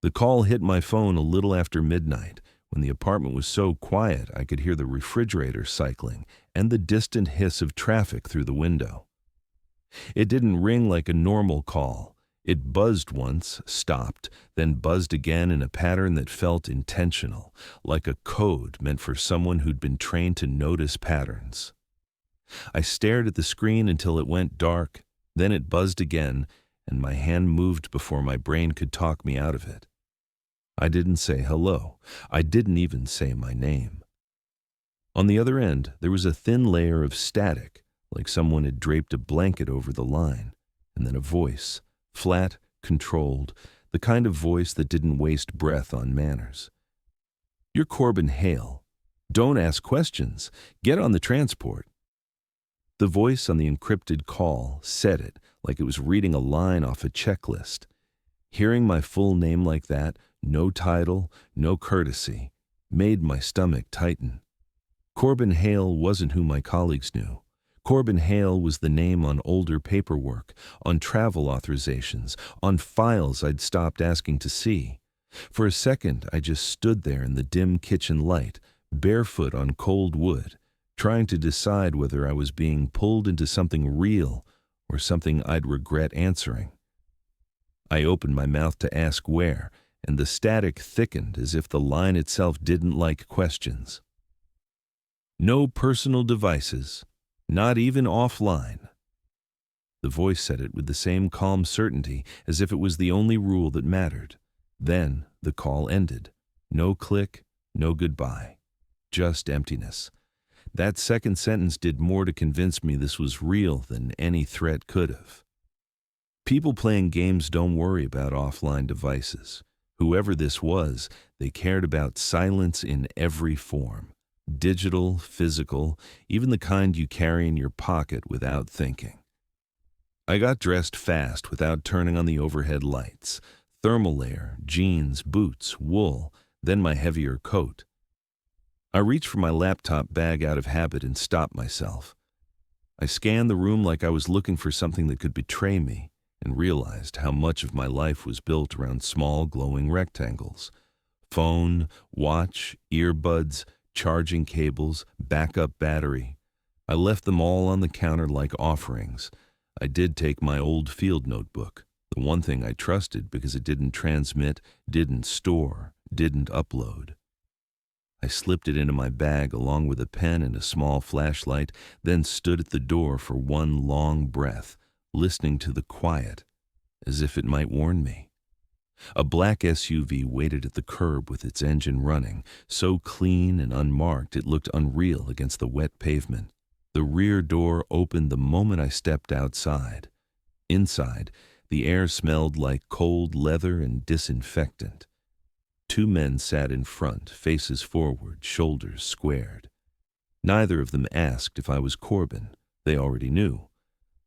The call hit my phone a little after midnight, when the apartment was so quiet I could hear the refrigerator cycling and the distant hiss of traffic through the window. It didn't ring like a normal call. It buzzed once, stopped, then buzzed again in a pattern that felt intentional, like a code meant for someone who'd been trained to notice patterns. I stared at the screen until it went dark, then it buzzed again, and my hand moved before my brain could talk me out of it. I didn't say hello. I didn't even say my name. On the other end, there was a thin layer of static, like someone had draped a blanket over the line, and then a voice, flat, controlled, the kind of voice that didn't waste breath on manners. "You're Corbin Hale. Don't ask questions. Get on the transport." The voice on the encrypted call said it like it was reading a line off a checklist. Hearing my full name like that, no title, no courtesy, made my stomach tighten. Corbin Hale wasn't who my colleagues knew. Corbin Hale was the name on older paperwork, on travel authorizations, on files I'd stopped asking to see. For a second, I just stood there in the dim kitchen light, barefoot on cold wood, trying to decide whether I was being pulled into something real or something I'd regret answering. I opened my mouth to ask where, and the static thickened as if the line itself didn't like questions. "No personal devices, not even offline." The voice said it with the same calm certainty as if it was the only rule that mattered. Then the call ended. No click, no goodbye. Just emptiness. That second sentence did more to convince me this was real than any threat could have. People playing games don't worry about offline devices. Whoever this was, they cared about silence in every form. Digital, physical, even the kind you carry in your pocket without thinking. I got dressed fast without turning on the overhead lights. Thermal layer, jeans, boots, wool, then my heavier coat. I reached for my laptop bag out of habit and stopped myself. I scanned the room like I was looking for something that could betray me, and realized how much of my life was built around small glowing rectangles. Phone, watch, earbuds, charging cables, backup battery. I left them all on the counter like offerings. I did take my old field notebook, the one thing I trusted because it didn't transmit, didn't store, didn't upload. I slipped it into my bag along with a pen and a small flashlight, then stood at the door for one long breath, listening to the quiet, as if it might warn me. A black SUV waited at the curb with its engine running, so clean and unmarked it looked unreal against the wet pavement. The rear door opened the moment I stepped outside. Inside, the air smelled like cold leather and disinfectant. Two men sat in front, faces forward, shoulders squared. Neither of them asked if I was Corbin. They already knew.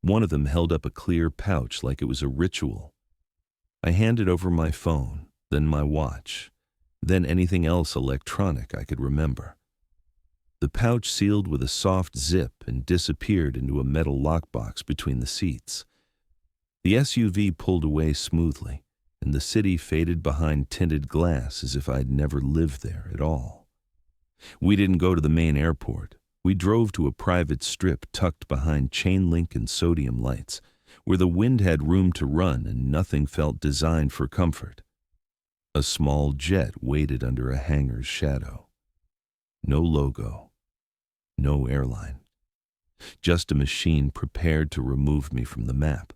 One of them held up a clear pouch like it was a ritual. I handed over my phone, then my watch, then anything else electronic I could remember. The pouch sealed with a soft zip and disappeared into a metal lockbox between the seats. The SUV pulled away smoothly, and the city faded behind tinted glass as if I'd never lived there at all. We didn't go to the main airport. We drove to a private strip tucked behind chain link and sodium lights, where the wind had room to run and nothing felt designed for comfort. A small jet waited under a hangar's shadow. No logo. No airline. Just a machine prepared to remove me from the map.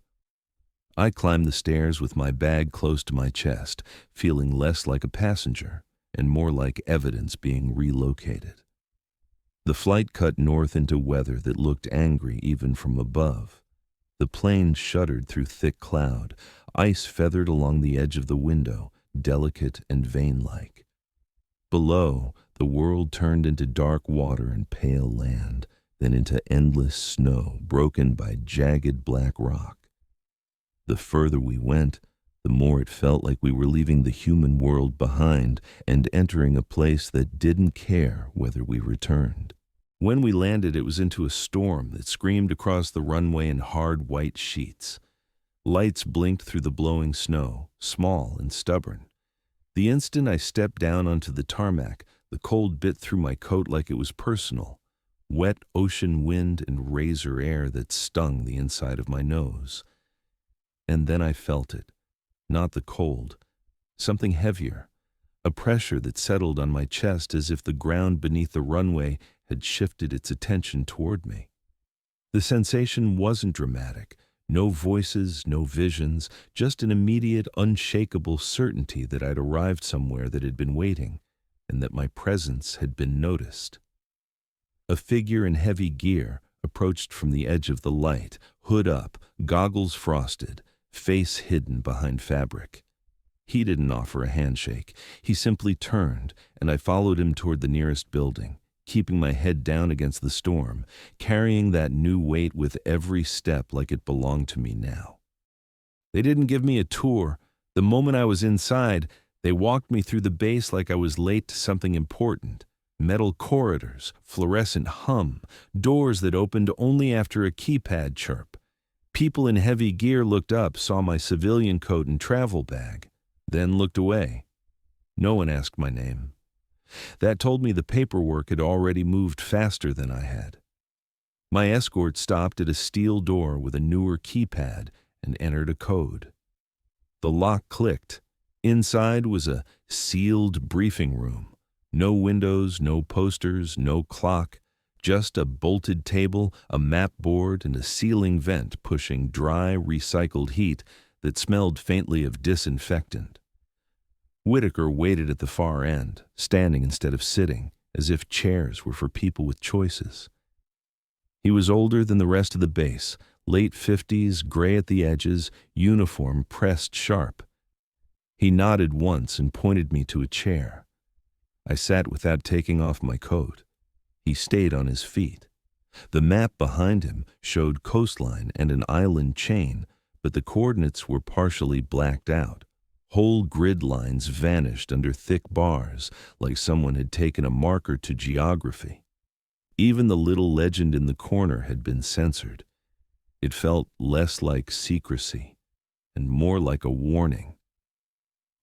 I climbed the stairs with my bag close to my chest, feeling less like a passenger and more like evidence being relocated. The flight cut north into weather that looked angry even from above. The plane shuddered through thick cloud, ice feathered along the edge of the window, delicate and vein-like. Below, the world turned into dark water and pale land, then into endless snow broken by jagged black rock. The further we went, the more it felt like we were leaving the human world behind and entering a place that didn't care whether we returned. When we landed, it was into a storm that screamed across the runway in hard white sheets. Lights blinked through the blowing snow, small and stubborn. The instant I stepped down onto the tarmac, the cold bit through my coat like it was personal. Wet ocean wind and razor air that stung the inside of my nose. And then I felt it. Not the cold. Something heavier. A pressure that settled on my chest as if the ground beneath the runway had shifted its attention toward me. The sensation wasn't dramatic. No voices, no visions, just an immediate, unshakable certainty that I'd arrived somewhere that had been waiting, and that my presence had been noticed. A figure in heavy gear approached from the edge of the light, hood up, goggles frosted, face hidden behind fabric. He didn't offer a handshake. He simply turned, and I followed him toward the nearest building, keeping my head down against the storm, carrying that new weight with every step like it belonged to me now. They didn't give me a tour. The moment I was inside, they walked me through the base like I was late to something important. Metal corridors, fluorescent hum, doors that opened only after a keypad chirp. People in heavy gear looked up, saw my civilian coat and travel bag, then looked away. No one asked my name. That told me the paperwork had already moved faster than I had. My escort stopped at a steel door with a newer keypad and entered a code. The lock clicked. Inside was a sealed briefing room. No windows, no posters, no clock, just a bolted table, a map board, and a ceiling vent pushing dry, recycled heat that smelled faintly of disinfectant. Whitaker waited at the far end, standing instead of sitting, as if chairs were for people with choices. He was older than the rest of the base, late 50s, gray at the edges, uniform pressed sharp. He nodded once and pointed me to a chair. I sat without taking off my coat. He stayed on his feet. The map behind him showed coastline and an island chain, but the coordinates were partially blacked out. Whole grid lines vanished under thick bars, like someone had taken a marker to geography. Even the little legend in the corner had been censored. It felt less like secrecy and more like a warning.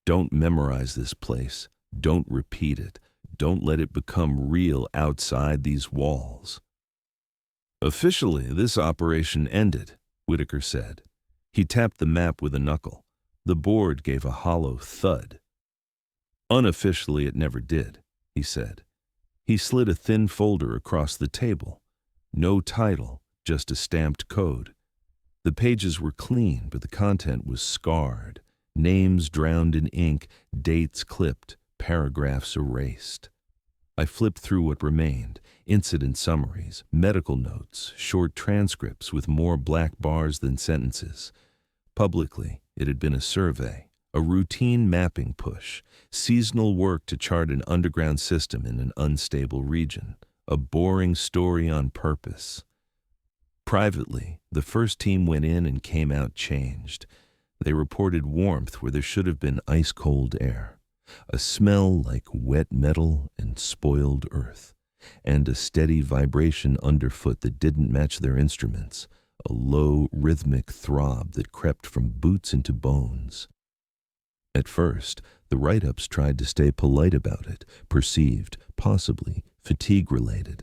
Don't memorize this place. Don't repeat it. Don't let it become real outside these walls. Officially, this operation ended, Whitaker said. He tapped the map with a knuckle. The board gave a hollow thud. Unofficially, it never did, he said. He slid a thin folder across the table. No title, just a stamped code. The pages were clean, but the content was scarred. Names drowned in ink, dates clipped, paragraphs erased. I flipped through what remained, incident summaries, medical notes, short transcripts with more black bars than sentences. Publicly, it had been a survey, a routine mapping push, seasonal work to chart an underground system in an unstable region, a boring story on purpose. Privately, the first team went in and came out changed. They reported warmth where there should have been ice-cold air. A smell like wet metal and spoiled earth, and a steady vibration underfoot that didn't match their instruments, a low, rhythmic throb that crept from boots into bones. At first, the write-ups tried to stay polite about it, perceived, possibly, fatigue-related.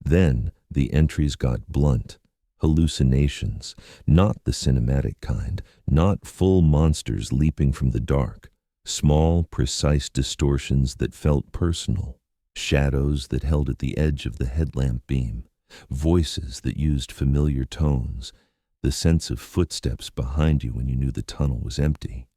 Then, the entries got blunt. Hallucinations, not the cinematic kind, not full monsters leaping from the dark. Small, precise distortions that felt personal, shadows that held at the edge of the headlamp beam, voices that used familiar tones, the sense of footsteps behind you when you knew the tunnel was empty.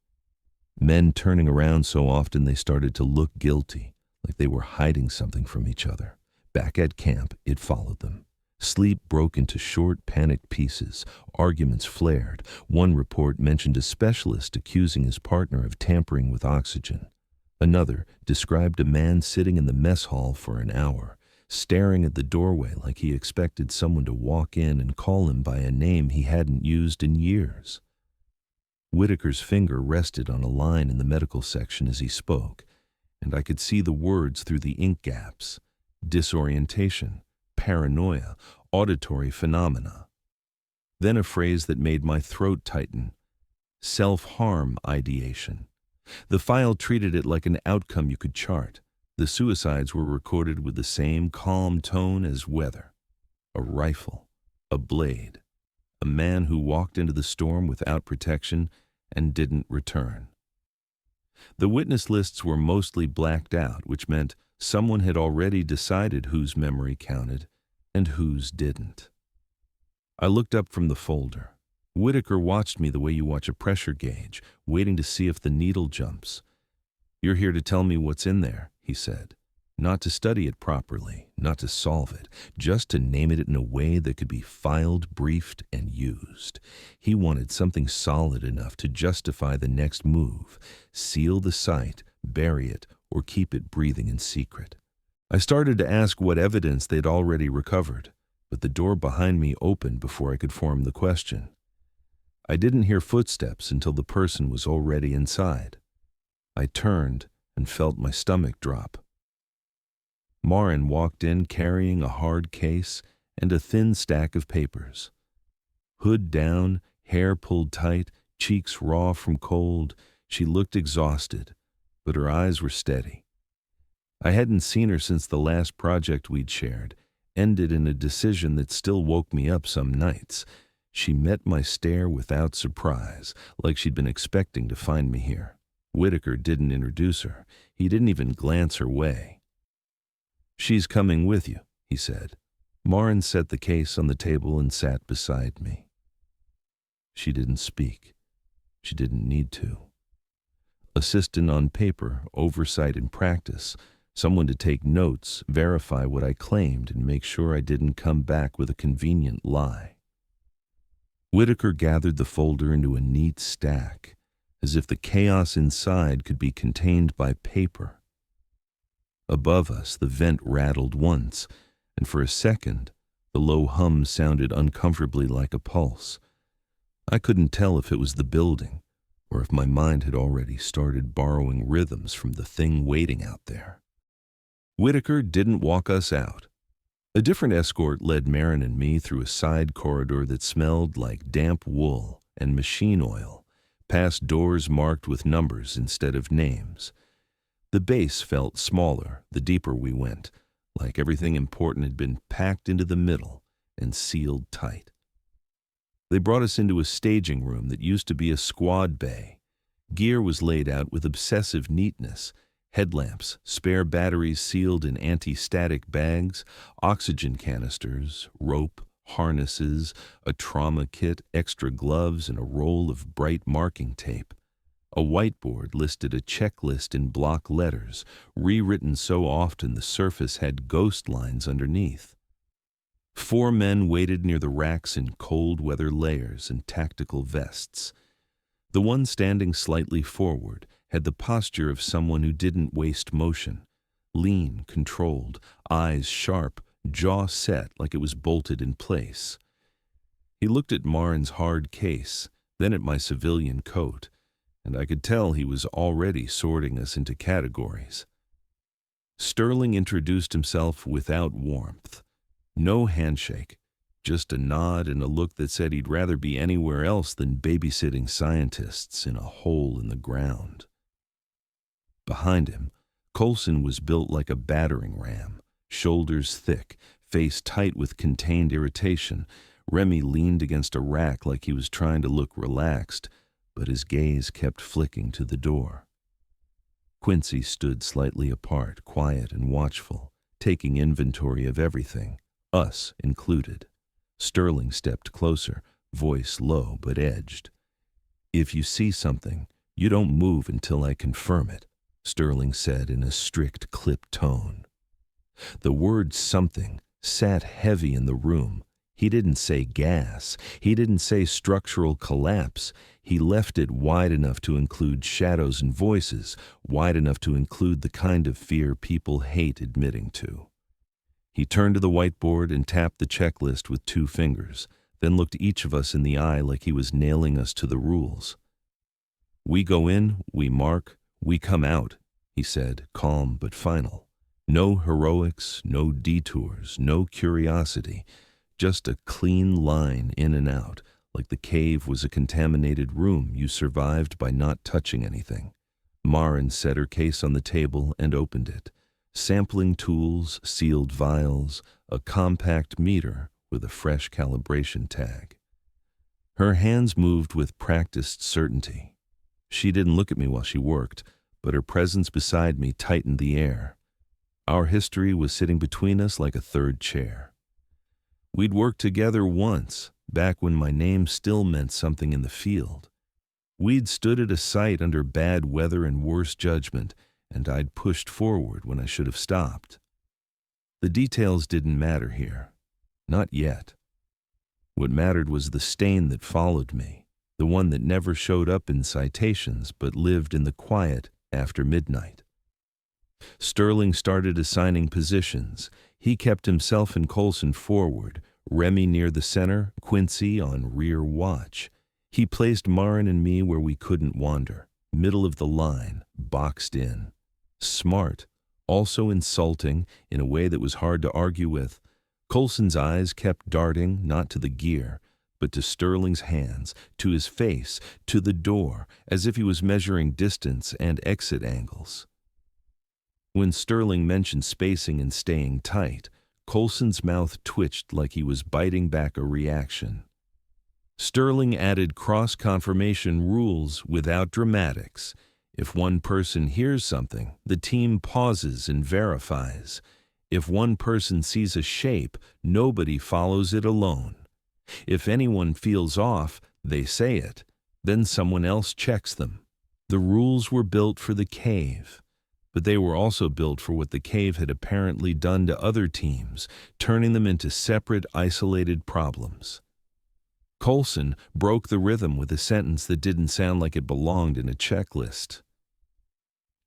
Men turning around so often they started to look guilty, like they were hiding something from each other. Back at camp, it followed them. Sleep broke into short, panicked pieces. Arguments flared. One report mentioned a specialist accusing his partner of tampering with oxygen. Another described a man sitting in the mess hall for an hour, staring at the doorway like he expected someone to walk in and call him by a name he hadn't used in years. Whitaker's finger rested on a line in the medical section as he spoke, and I could see the words through the ink gaps. Disorientation, paranoia, auditory phenomena. Then a phrase that made my throat tighten. Self-harm ideation. The file treated it like an outcome you could chart. The suicides were recorded with the same calm tone as weather. A rifle, a blade, a man who walked into the storm without protection and didn't return. The witness lists were mostly blacked out, which meant someone had already decided whose memory counted and whose didn't. I looked up from the folder. Whitaker watched me the way you watch a pressure gauge, waiting to see if the needle jumps. "You're here to tell me what's in there," he said. "Not to study it properly, not to solve it, just to name it in a way that could be filed, briefed, and used." He wanted something solid enough to justify the next move, seal the site, bury it, or keep it breathing in secret. I started to ask what evidence they'd already recovered, but the door behind me opened before I could form the question. I didn't hear footsteps until the person was already inside. I turned and felt my stomach drop. Marin walked in carrying a hard case and a thin stack of papers. Hood down, hair pulled tight, cheeks raw from cold, she looked exhausted, but her eyes were steady. I hadn't seen her since the last project we'd shared, ended in a decision that still woke me up some nights. She met my stare without surprise, like she'd been expecting to find me here. Whitaker didn't introduce her. He didn't even glance her way. "She's coming with you," he said. Marin set the case on the table and sat beside me. She didn't speak. She didn't need to. Assistant on paper, oversight in practice, someone to take notes, verify what I claimed, and make sure I didn't come back with a convenient lie. Whitaker gathered the folder into a neat stack, as if the chaos inside could be contained by paper. Above us, the vent rattled once, and for a second, the low hum sounded uncomfortably like a pulse. I couldn't tell if it was the building, or if my mind had already started borrowing rhythms from the thing waiting out there. Whitaker didn't walk us out. A different escort led Marin and me through a side corridor that smelled like damp wool and machine oil, past doors marked with numbers instead of names. The base felt smaller the deeper we went, like everything important had been packed into the middle and sealed tight. They brought us into a staging room that used to be a squad bay. Gear was laid out with obsessive neatness. Headlamps, spare batteries sealed in anti-static bags, oxygen canisters, rope, harnesses, a trauma kit, extra gloves, and a roll of bright marking tape. A whiteboard listed a checklist in block letters, rewritten so often the surface had ghost lines underneath. 4 men waited near the racks in cold weather layers and tactical vests. The one standing slightly forward had the posture of someone who didn't waste motion. Lean, controlled, eyes sharp, jaw set like it was bolted in place. He looked at Marin's hard case, then at my civilian coat, and I could tell he was already sorting us into categories. Sterling introduced himself without warmth. No handshake, just a nod and a look that said he'd rather be anywhere else than babysitting scientists in a hole in the ground. Behind him, Coulson was built like a battering ram, shoulders thick, face tight with contained irritation. Remy leaned against a rack like he was trying to look relaxed, but his gaze kept flicking to the door. Quincy stood slightly apart, quiet and watchful, taking inventory of everything, us included. Sterling stepped closer, voice low but edged. "If you see something, you don't move until I confirm it," Sterling said in a strict, clipped tone. The word something sat heavy in the room. He didn't say gas. He didn't say structural collapse. He left it wide enough to include shadows and voices, wide enough to include the kind of fear people hate admitting to. He turned to the whiteboard and tapped the checklist with 2 fingers, then looked each of us in the eye like he was nailing us to the rules. "We go in, we mark, we come out," he said, calm but final. "No heroics, no detours, no curiosity, just a clean line in and out, like the cave was a contaminated room you survived by not touching anything. Maren set her case on the table and opened it. Sampling tools, sealed vials, a compact meter with a fresh calibration tag. Her hands moved with practiced certainty. She didn't look at me while she worked, but her presence beside me tightened the air. Our history was sitting between us like a third chair. We'd worked together once, back when my name still meant something in the field. We'd stood at a site under bad weather and worse judgment, and I'd pushed forward when I should have stopped. The details didn't matter here. Not yet. What mattered was the stain that followed me, the one that never showed up in citations but lived in the quiet after midnight. Sterling started assigning positions. He kept himself and Coulson forward, Remy near the center, Quincy on rear watch. He placed Maren and me where we couldn't wander, middle of the line, boxed in. Smart, also insulting in a way that was hard to argue with. Coulson's eyes kept darting not to the gear, but to Sterling's hands, to his face, to the door, as if he was measuring distance and exit angles. When Sterling mentioned spacing and staying tight, Coulson's mouth twitched like he was biting back a reaction. Sterling added cross-confirmation rules without dramatics. If one person hears something, the team pauses and verifies. If one person sees a shape, nobody follows it alone. If anyone feels off, they say it. Then someone else checks them. The rules were built for the cave, but they were also built for what the cave had apparently done to other teams, turning them into separate, isolated problems. Coulson broke the rhythm with a sentence that didn't sound like it belonged in a checklist.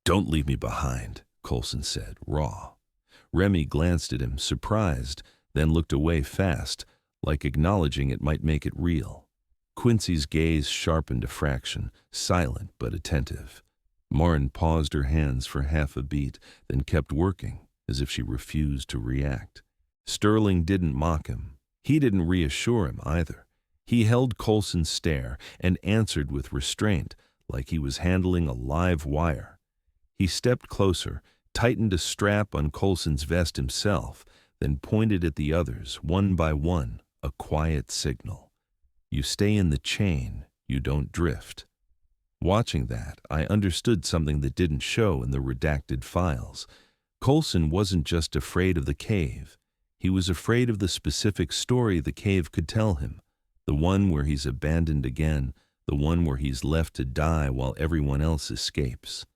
"Don't leave me behind," Coulson said, raw. Remy glanced at him, surprised, then looked away fast, like acknowledging it might make it real. Quincy's gaze sharpened a fraction, silent but attentive. Maren paused her hands for half a beat, then kept working, as if she refused to react. Sterling didn't mock him. He didn't reassure him either. He held Coulson's stare and answered with restraint, like he was handling a live wire. He stepped closer, tightened a strap on Coulson's vest himself, then pointed at the others, one by one, a quiet signal. You stay in the chain, you don't drift. Watching that, I understood something that didn't show in the redacted files. Coulson wasn't just afraid of the cave. He was afraid of the specific story the cave could tell him, the one where he's abandoned again, the one where he's left to die while everyone else escapes.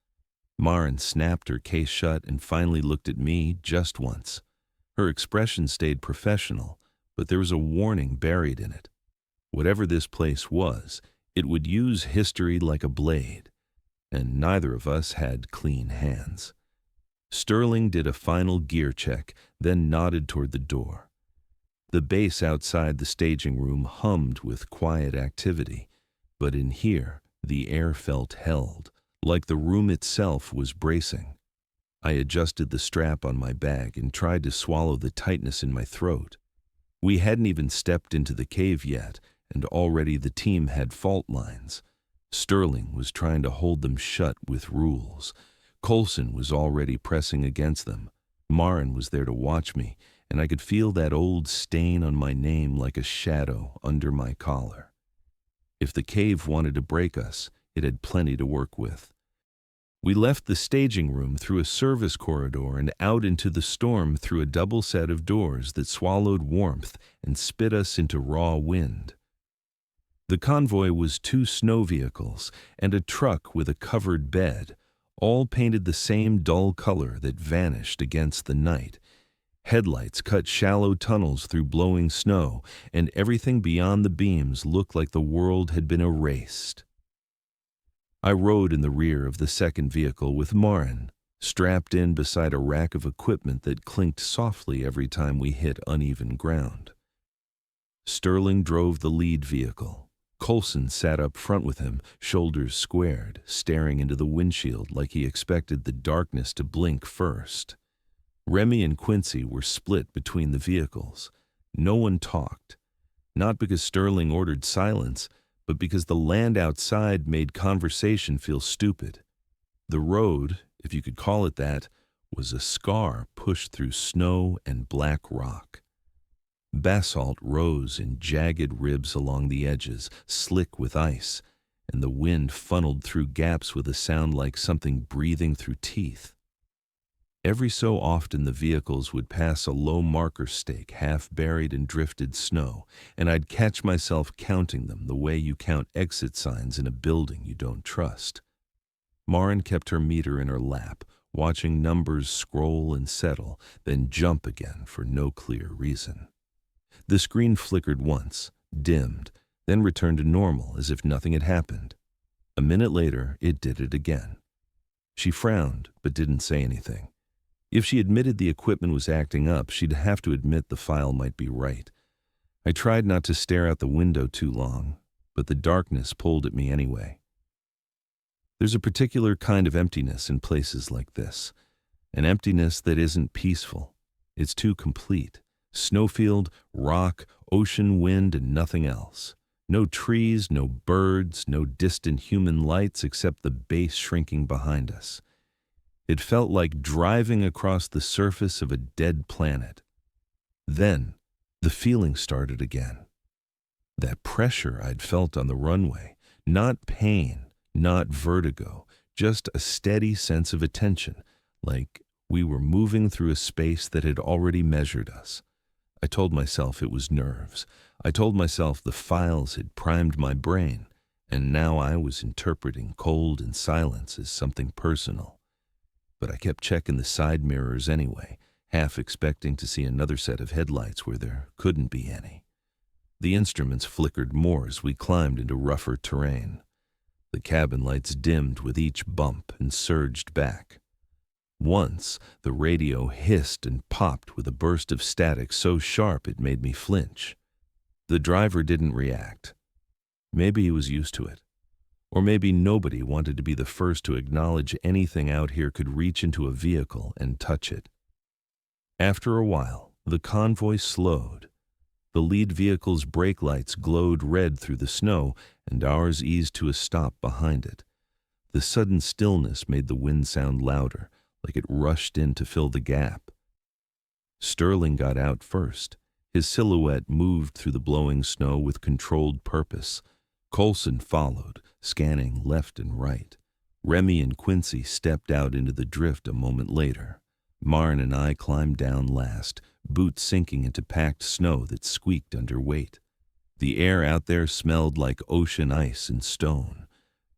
Maren snapped her case shut and finally looked at me just once. Her expression stayed professional, but there was a warning buried in it. Whatever this place was, it would use history like a blade, and neither of us had clean hands. Sterling did a final gear check, then nodded toward the door. The base outside the staging room hummed with quiet activity, but in here the air felt held, like the room itself was bracing. I adjusted the strap on my bag and tried to swallow the tightness in my throat. We hadn't even stepped into the cave yet, and already the team had fault lines. Sterling was trying to hold them shut with rules. Coulson was already pressing against them. Maren was there to watch me, and I could feel that old stain on my name like a shadow under my collar. If the cave wanted to break us, it had plenty to work with. We left the staging room through a service corridor and out into the storm through a double set of doors that swallowed warmth and spit us into raw wind. The convoy was 2 snow vehicles and a truck with a covered bed, all painted the same dull color that vanished against the night. Headlights cut shallow tunnels through blowing snow, and everything beyond the beams looked like the world had been erased. I rode in the rear of the second vehicle with Maren, strapped in beside a rack of equipment that clinked softly every time we hit uneven ground. Sterling drove the lead vehicle. Coulson sat up front with him, shoulders squared, staring into the windshield like he expected the darkness to blink first. Remy and Quincy were split between the vehicles. No one talked, not because Sterling ordered silence, but because the land outside made conversation feel stupid. The road, if you could call it that, was a scar pushed through snow and black rock. Basalt rose in jagged ribs along the edges, slick with ice, and the wind funneled through gaps with a sound like something breathing through teeth. Every so often the vehicles would pass a low marker stake half buried in drifted snow, and I'd catch myself counting them the way you count exit signs in a building you don't trust. Maren kept her meter in her lap, watching numbers scroll and settle, then jump again for no clear reason. The screen flickered once, dimmed, then returned to normal as if nothing had happened. A minute later, it did it again. She frowned, but didn't say anything. If she admitted the equipment was acting up, she'd have to admit the file might be right. I tried not to stare out the window too long, but the darkness pulled at me anyway. There's a particular kind of emptiness in places like this, an emptiness that isn't peaceful. It's too complete. Snowfield, rock, ocean, wind, and nothing else. No trees, no birds, no distant human lights except the base shrinking behind us. It felt like driving across the surface of a dead planet. Then, the feeling started again. That pressure I'd felt on the runway, not pain, not vertigo, just a steady sense of attention, like we were moving through a space that had already measured us. I told myself it was nerves. I told myself the files had primed my brain, and now I was interpreting cold and silence as something personal. But I kept checking the side mirrors anyway, half expecting to see another set of headlights where there couldn't be any. The instruments flickered more as we climbed into rougher terrain. The cabin lights dimmed with each bump and surged back. Once, the radio hissed and popped with a burst of static so sharp it made me flinch. The driver didn't react. Maybe he was used to it. Or maybe nobody wanted to be the first to acknowledge anything out here could reach into a vehicle and touch it. After a while, the convoy slowed. The lead vehicle's brake lights glowed red through the snow, and ours eased to a stop behind it. The sudden stillness made the wind sound louder, like it rushed in to fill the gap. Sterling got out first. His silhouette moved through the blowing snow with controlled purpose. Coulson followed, scanning left and right. Remy and Quincy stepped out into the drift a moment later. Maren and I climbed down last, boots sinking into packed snow that squeaked under weight. The air out there smelled like ocean ice and stone,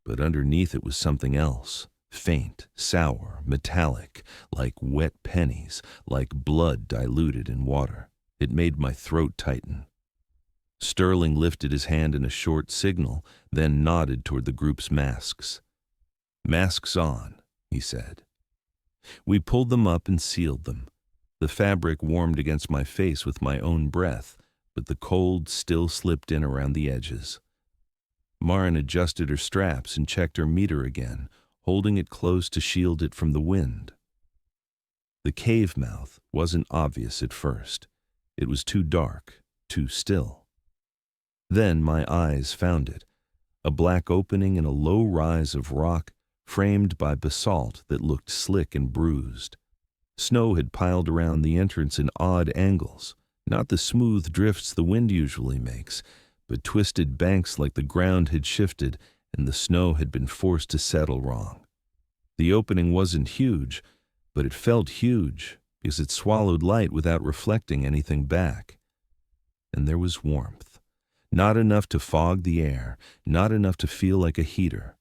but underneath it was something else. Faint, sour, metallic, like wet pennies, like blood diluted in water. It made my throat tighten. Sterling lifted his hand in a short signal, then nodded toward the group's masks. "Masks on," he said. We pulled them up and sealed them. The fabric warmed against my face with my own breath, but the cold still slipped in around the edges. Maren adjusted her straps and checked her meter again, holding it close to shield it from the wind. The cave mouth wasn't obvious at first. It was too dark, too still. Then my eyes found it, a black opening in a low rise of rock framed by basalt that looked slick and bruised. Snow had piled around the entrance in odd angles, not the smooth drifts the wind usually makes, but twisted banks like the ground had shifted and the snow had been forced to settle wrong. The opening wasn't huge, but it felt huge because it swallowed light without reflecting anything back. And there was warmth. Not enough to fog the air, not enough to feel like a heater,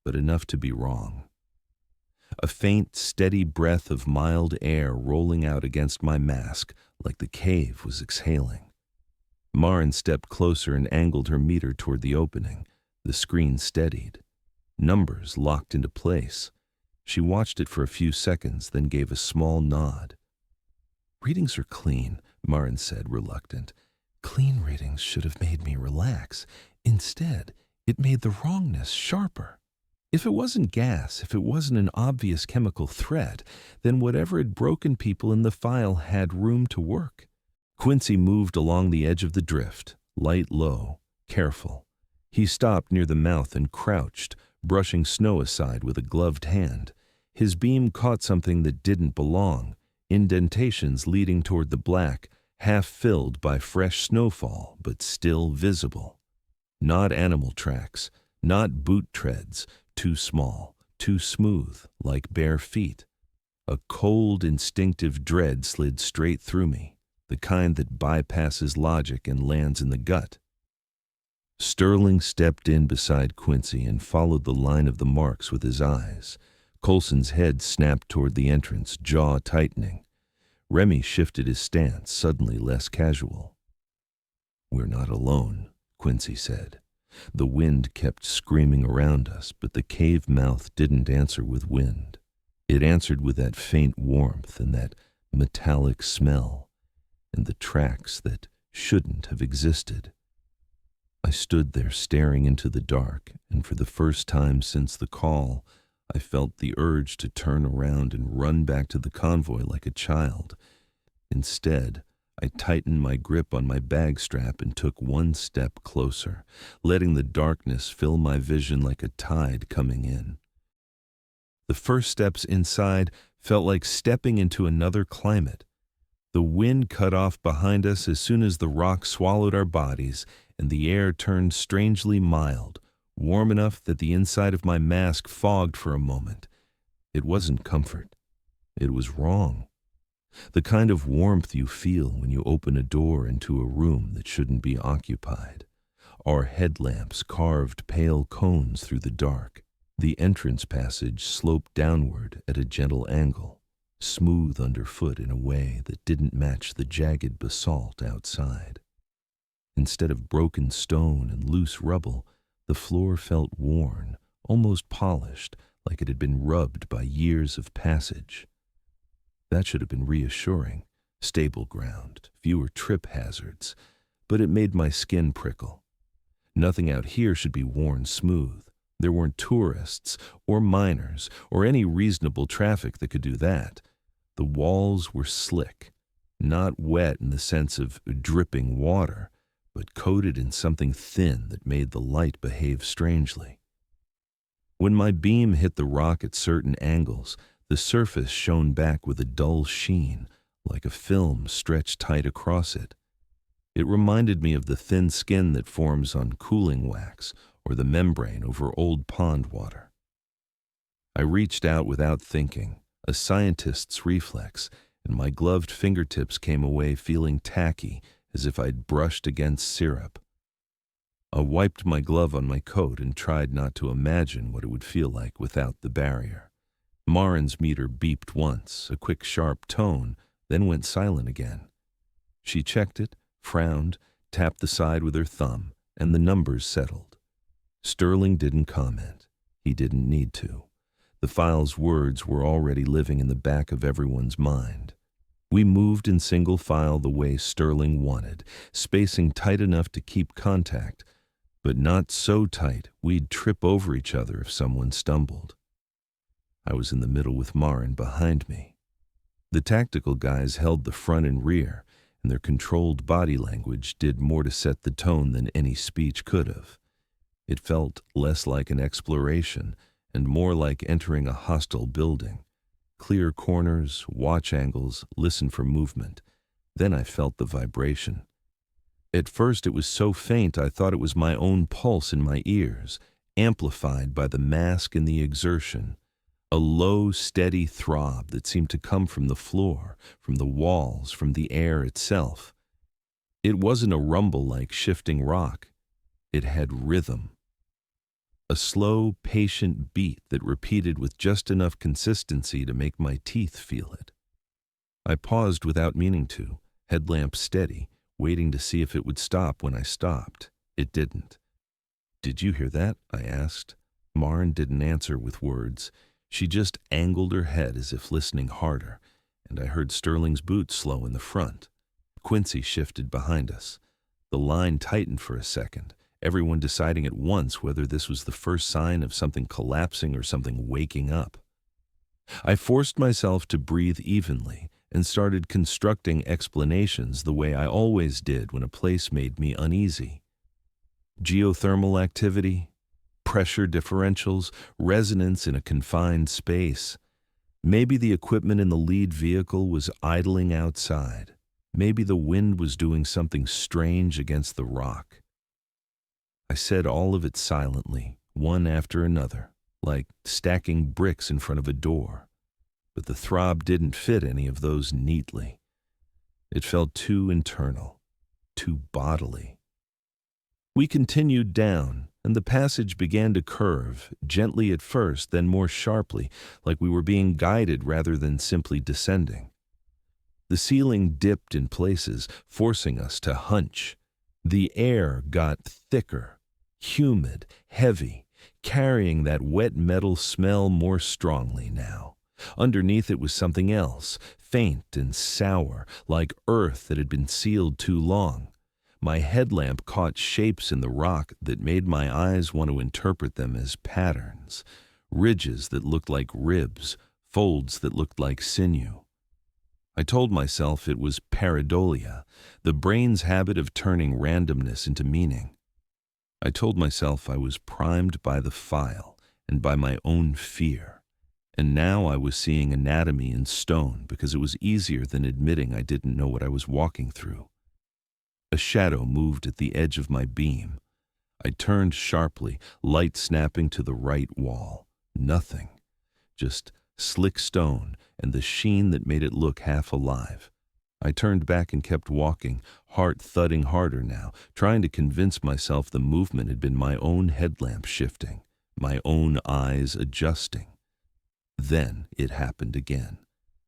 but enough to be wrong. A faint, steady breath of mild air rolling out against my mask like the cave was exhaling. Maren stepped closer and angled her meter toward the opening. The screen steadied. Numbers locked into place. She watched it for a few seconds, then gave a small nod. "Readings are clean," Maren said, reluctant. "Clean readings should have made me relax. Instead, it made the wrongness sharper. If it wasn't gas, if it wasn't an obvious chemical threat, then whatever had broken people in the file had room to work." Quincy moved along the edge of the drift, light low, careful. He stopped near the mouth and crouched, brushing snow aside with a gloved hand. His beam caught something that didn't belong, indentations leading toward the black, half filled by fresh snowfall, but still visible. Not animal tracks, not boot treads, too small, too smooth, like bare feet. A cold, instinctive dread slid straight through me, the kind that bypasses logic and lands in the gut. Sterling stepped in beside Quincy and followed the line of the marks with his eyes. Coulson's head snapped toward the entrance, jaw tightening. Remy shifted his stance, suddenly less casual. "We're not alone," Quincy said. The wind kept screaming around us, but the cave mouth didn't answer with wind. It answered with that faint warmth and that metallic smell, and the tracks that shouldn't have existed. I stood there staring into the dark, and for the first time since the call, I felt the urge to turn around and run back to the convoy like a child. Instead, I tightened my grip on my bag strap and took one step closer, letting the darkness fill my vision like a tide coming in. The first steps inside felt like stepping into another climate. The wind cut off behind us as soon as the rock swallowed our bodies, and the air turned strangely mild, warm enough that the inside of my mask fogged for a moment. It wasn't comfort. It was wrong. The kind of warmth you feel when you open a door into a room that shouldn't be occupied. Our headlamps carved pale cones through the dark. The entrance passage sloped downward at a gentle angle, smooth underfoot in a way that didn't match the jagged basalt outside. Instead of broken stone and loose rubble, the floor felt worn, almost polished, like it had been rubbed by years of passage. That should have been reassuring, stable ground, fewer trip hazards, but it made my skin prickle. Nothing out here should be worn smooth. There weren't tourists or miners or any reasonable traffic that could do that. The walls were slick, not wet in the sense of dripping water, but coated in something thin that made the light behave strangely. When my beam hit the rock at certain angles, the surface shone back with a dull sheen, like a film stretched tight across it. It reminded me of the thin skin that forms on cooling wax or the membrane over old pond water. I reached out without thinking, a scientist's reflex, and my gloved fingertips came away feeling tacky, as if I'd brushed against syrup. I wiped my glove on my coat and tried not to imagine what it would feel like without the barrier. Marin's meter beeped once, a quick sharp tone, then went silent again. She checked it, frowned, tapped the side with her thumb, and the numbers settled. Sterling didn't comment. He didn't need to. The file's words were already living in the back of everyone's mind. We moved in single file the way Sterling wanted, spacing tight enough to keep contact, but not so tight we'd trip over each other if someone stumbled. I was in the middle with Marin behind me. The tactical guys held the front and rear, and their controlled body language did more to set the tone than any speech could have. It felt less like an exploration and more like entering a hostile building. Clear corners, watch angles, listen for movement. Then I felt the vibration. At first it was so faint I thought it was my own pulse in my ears, amplified by the mask and the exertion. A low, steady throb that seemed to come from the floor, from the walls, from the air itself. It wasn't a rumble like shifting rock. It had rhythm. A slow, patient beat that repeated with just enough consistency to make my teeth feel it. I paused without meaning to, headlamp steady, waiting to see if it would stop when I stopped. It didn't. "Did you hear that?" I asked. Marin didn't answer with words. She just angled her head as if listening harder, and I heard Sterling's boots slow in the front. Quincy shifted behind us. The line tightened for a second, everyone deciding at once whether this was the first sign of something collapsing or something waking up. I forced myself to breathe evenly and started constructing explanations the way I always did when a place made me uneasy. Geothermal activity? Pressure differentials, resonance in a confined space. Maybe the equipment in the lead vehicle was idling outside. Maybe the wind was doing something strange against the rock. I said all of it silently, one after another, like stacking bricks in front of a door. But the throb didn't fit any of those neatly. It felt too internal, too bodily. We continued down, and the passage began to curve, gently at first, then more sharply, like we were being guided rather than simply descending. The ceiling dipped in places, forcing us to hunch. The air got thicker, humid, heavy, carrying that wet metal smell more strongly now. Underneath it was something else, faint and sour, like earth that had been sealed too long. My headlamp caught shapes in the rock that made my eyes want to interpret them as patterns, ridges that looked like ribs, folds that looked like sinew. I told myself it was pareidolia, the brain's habit of turning randomness into meaning. I told myself I was primed by the file and by my own fear, and now I was seeing anatomy in stone because it was easier than admitting I didn't know what I was walking through. A shadow moved at the edge of my beam. I turned sharply, light snapping to the right wall. Nothing. Just slick stone and the sheen that made it look half alive. I turned back and kept walking, heart thudding harder now, trying to convince myself the movement had been my own headlamp shifting, my own eyes adjusting. Then it happened again.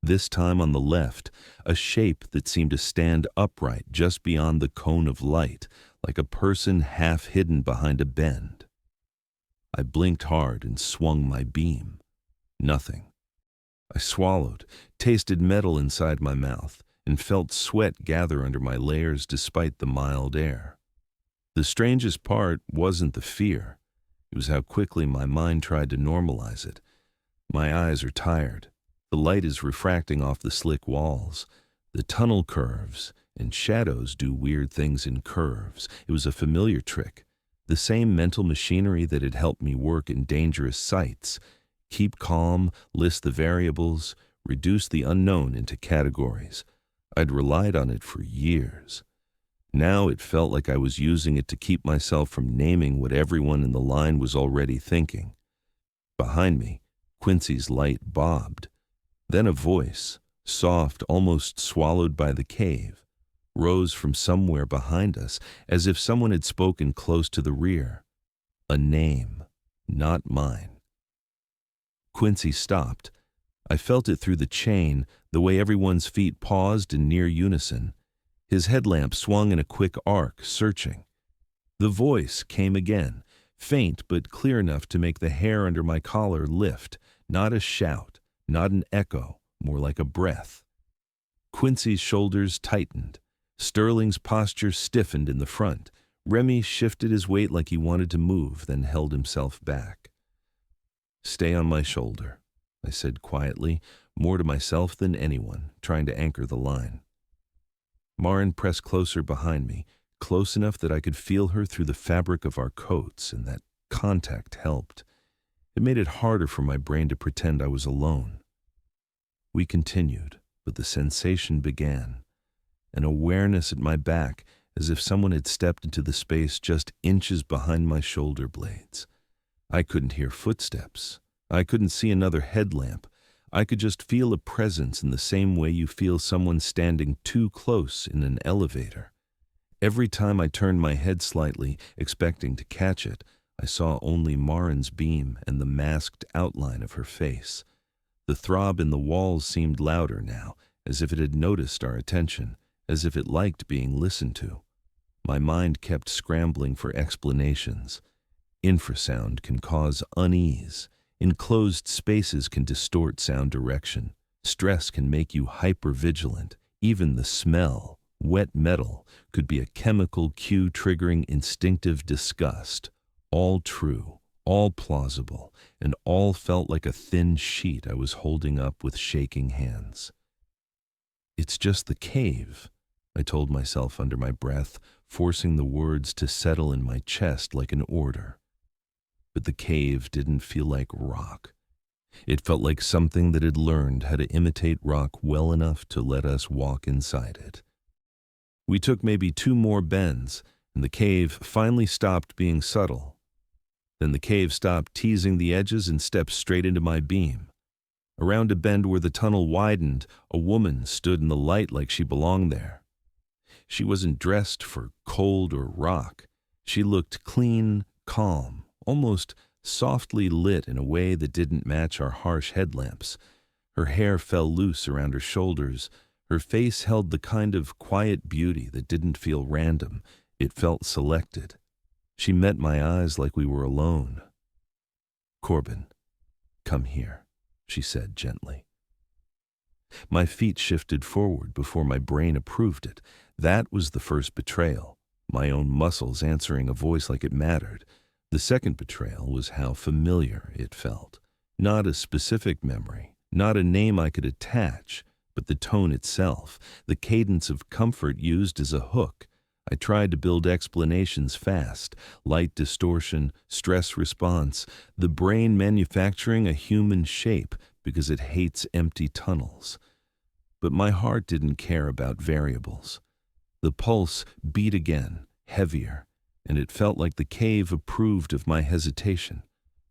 This time on the left, a shape that seemed to stand upright just beyond the cone of light, like a person half hidden behind a bend. I blinked hard and swung my beam. Nothing. I swallowed, tasted metal inside my mouth, and felt sweat gather under my layers despite the mild air. The strangest part wasn't the fear. It was how quickly my mind tried to normalize it. My eyes are tired. The light is refracting off the slick walls. The tunnel curves, and shadows do weird things in curves. It was a familiar trick. The same mental machinery that had helped me work in dangerous sites. Keep calm, list the variables, reduce the unknown into categories. I'd relied on it for years. Now it felt like I was using it to keep myself from naming what everyone in the line was already thinking. Behind me, Quincy's light bobbed. Then a voice, soft, almost swallowed by the cave, rose from somewhere behind us, as if someone had spoken close to the rear. A name, not mine. Quincy stopped. I felt it through the chain, the way everyone's feet paused in near unison. His headlamp swung in a quick arc, searching. The voice came again, faint but clear enough to make the hair under my collar lift, not a shout, not an echo, more like a breath. Quincy's shoulders tightened. Sterling's posture stiffened in the front. Remy shifted his weight like he wanted to move, then held himself back. "Stay on my shoulder," I said quietly, more to myself than anyone, trying to anchor the line. Marin pressed closer behind me, close enough that I could feel her through the fabric of our coats, and that contact helped. It made it harder for my brain to pretend I was alone. We continued, but the sensation began. An awareness at my back, as if someone had stepped into the space just inches behind my shoulder blades. I couldn't hear footsteps. I couldn't see another headlamp. I could just feel a presence in the same way you feel someone standing too close in an elevator. Every time I turned my head slightly, expecting to catch it, I saw only Marin's beam and the masked outline of her face. The throb in the walls seemed louder now, as if it had noticed our attention, as if it liked being listened to. My mind kept scrambling for explanations. Infrasound can cause unease. Enclosed spaces can distort sound direction. Stress can make you hypervigilant. Even the smell, wet metal, could be a chemical cue triggering instinctive disgust. All true, all plausible, and all felt like a thin sheet I was holding up with shaking hands. "It's just the cave," I told myself under my breath, forcing the words to settle in my chest like an order. but the cave didn't feel like rock. It felt like something that had learned how to imitate rock well enough to let us walk inside it. We took maybe 2 more bends, and the cave finally stopped being subtle. Then the cave stopped teasing the edges and stepped straight into my beam. Around a bend where the tunnel widened, a woman stood in the light like she belonged there. She wasn't dressed for cold or rock. She looked clean, calm, almost softly lit in a way that didn't match our harsh headlamps. Her hair fell loose around her shoulders. Her face held the kind of quiet beauty that didn't feel random. It felt selected. She met my eyes like we were alone. "Corbin, come here," she said gently. My feet shifted forward before my brain approved it. That was the first betrayal, my own muscles answering a voice like it mattered. The second betrayal was how familiar it felt. Not a specific memory, not a name I could attach, but the tone itself, the cadence of comfort used as a hook. I tried to build explanations fast, light distortion, stress response, the brain manufacturing a human shape because it hates empty tunnels. But my heart didn't care about variables. The pulse beat again, heavier, and it felt like the cave approved of my hesitation.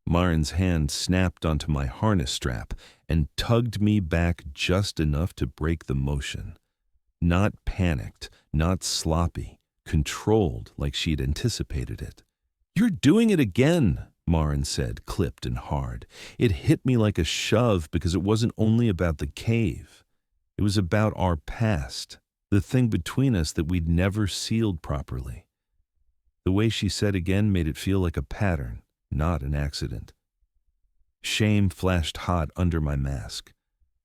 Marin's hand snapped onto my harness strap and tugged me back just enough to break the motion. Not panicked, not sloppy, controlled like she'd anticipated it. "You're doing it again," Marin said, clipped and hard. It hit me like a shove because it wasn't only about the cave. It was about our past, the thing between us that we'd never sealed properly. The way she said again made it feel like a pattern, not an accident. Shame flashed hot under my mask.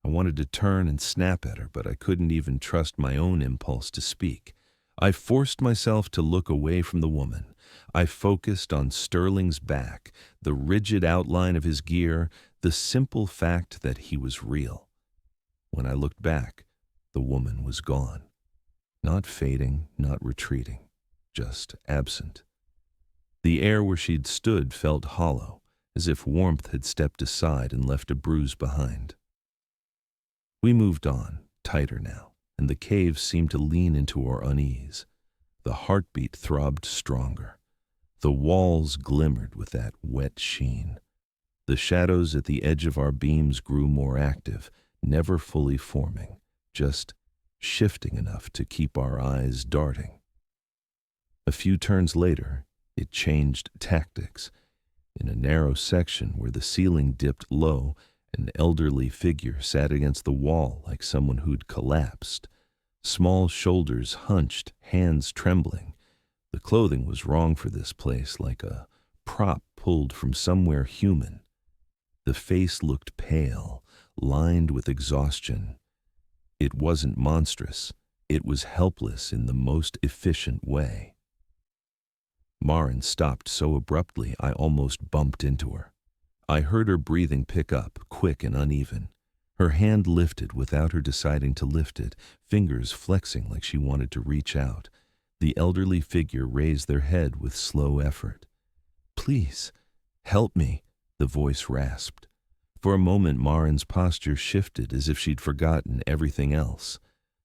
I wanted to turn and snap at her, but I couldn't even trust my own impulse to speak. I forced myself to look away from the woman. I focused on Sterling's back, the rigid outline of his gear, the simple fact that he was real. When I looked back, the woman was gone. Not fading, not retreating, just absent. The air where she'd stood felt hollow, as if warmth had stepped aside and left a bruise behind. We moved on, tighter now, and the cave seemed to lean into our unease. The heartbeat throbbed stronger. The walls glimmered with that wet sheen. The shadows at the edge of our beams grew more active, never fully forming, just shifting enough to keep our eyes darting. A few turns later, it changed tactics. In a narrow section where the ceiling dipped low, an elderly figure sat against the wall like someone who'd collapsed. Small shoulders hunched, hands trembling. The clothing was wrong for this place, like a prop pulled from somewhere human. The face looked pale, lined with exhaustion. It wasn't monstrous. It was helpless in the most efficient way. Marin stopped so abruptly I almost bumped into her. I heard her breathing pick up, quick and uneven. Her hand lifted without her deciding to lift it, fingers flexing like she wanted to reach out. The elderly figure raised their head with slow effort. "Please, help me," the voice rasped. For a moment Marin's posture shifted as if she'd forgotten everything else.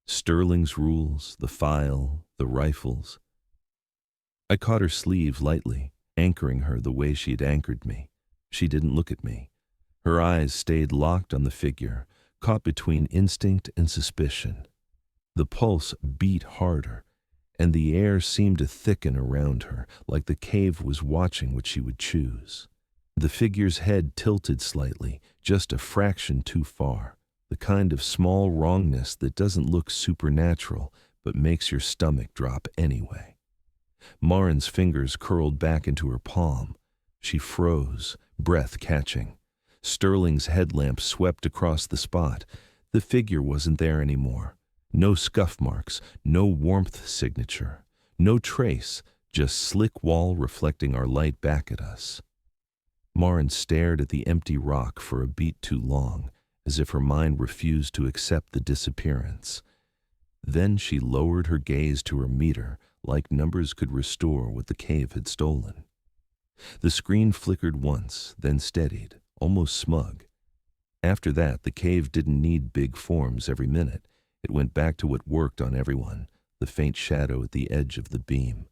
Sterling's rules, the file, the rifles. I caught her sleeve lightly, anchoring her the way she'd anchored me. She didn't look at me. Her eyes stayed locked on the figure, caught between instinct and suspicion. The pulse beat harder, and the air seemed to thicken around her, like the cave was watching what she would choose. The figure's head tilted slightly, just a fraction too far, the kind of small wrongness that doesn't look supernatural, but makes your stomach drop anyway. Marin's fingers curled back into her palm. She froze, breath catching. Sterling's headlamp swept across the spot. The figure wasn't there anymore. No scuff marks, no warmth signature, no trace, just slick wall reflecting our light back at us. Marin stared at the empty rock for a beat too long, as if her mind refused to accept the disappearance. Then she lowered her gaze to her meter, like numbers could restore what the cave had stolen. The screen flickered once, then steadied, almost smug. After that, the cave didn't need big forms every minute. It went back to what worked on everyone, the faint shadow at the edge of the beam.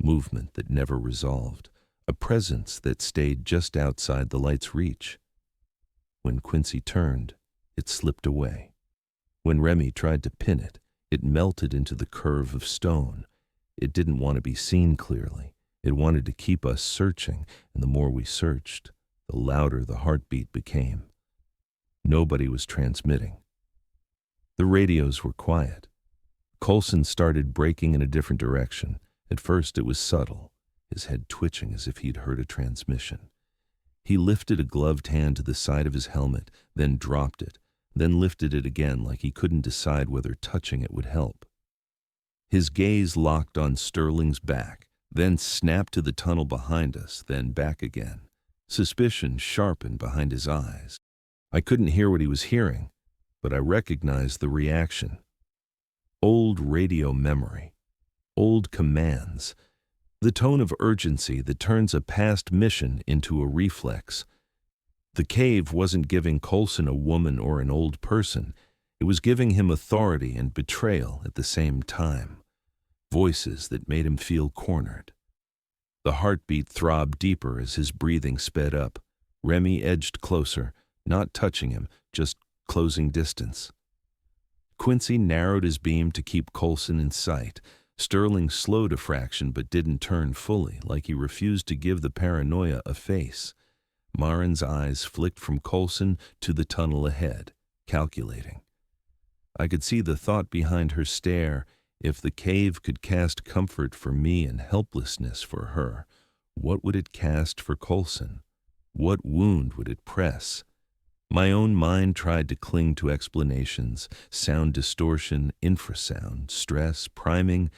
Movement that never resolved, a presence that stayed just outside the light's reach. When Quincy turned, it slipped away. When Remy tried to pin it, it melted into the curve of stone. It didn't want to be seen clearly. It wanted to keep us searching, and the more we searched, the louder the heartbeat became. Nobody was transmitting. The radios were quiet. Coulson started braking in a different direction. At first it was subtle, his head twitching as if he'd heard a transmission. He lifted a gloved hand to the side of his helmet, then dropped it, then lifted it again like he couldn't decide whether touching it would help. His gaze locked on Sterling's back, then snapped to the tunnel behind us, then back again. Suspicion sharpened behind his eyes. I couldn't hear what he was hearing, but I recognized the reaction. Old radio memory. Old commands. The tone of urgency that turns a past mission into a reflex. The cave wasn't giving Coulson a woman or an old person. It was giving him authority and betrayal at the same time. Voices that made him feel cornered. The heartbeat throbbed deeper as his breathing sped up. Remy edged closer, not touching him, just closing distance. Quincy narrowed his beam to keep Coulson in sight. Sterling slowed a fraction but didn't turn fully, like he refused to give the paranoia a face. Marin's eyes flicked from Coulson to the tunnel ahead, calculating. I could see the thought behind her stare. If the cave could cast comfort for me and helplessness for her, what would it cast for Coulson? What wound would it press? My own mind tried to cling to explanations, sound distortion, infrasound, stress, priming,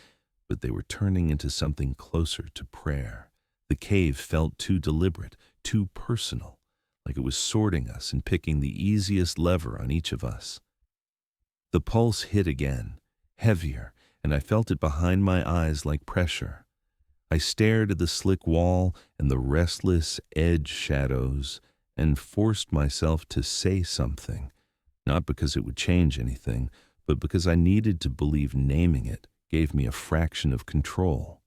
but they were turning into something closer to prayer. The cave felt too deliberate, too personal, like it was sorting us and picking the easiest lever on each of us. The pulse hit again, heavier, and I felt it behind my eyes like pressure. I stared at the slick wall and the restless edge shadows and forced myself to say something, not because it would change anything, but because I needed to believe naming it gave me a fraction of control.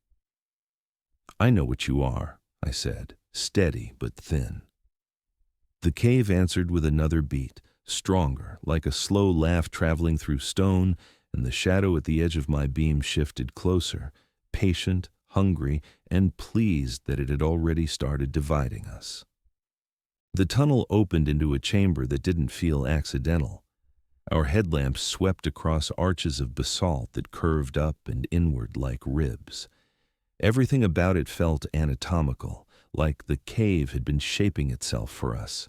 "I know what you are," I said, steady but thin. The cave answered with another beat, stronger, like a slow laugh traveling through stone, and the shadow at the edge of my beam shifted closer, patient, hungry, and pleased that it had already started dividing us. The tunnel opened into a chamber that didn't feel accidental. Our headlamps swept across arches of basalt that curved up and inward like ribs. Everything about it felt anatomical, like the cave had been shaping itself for us.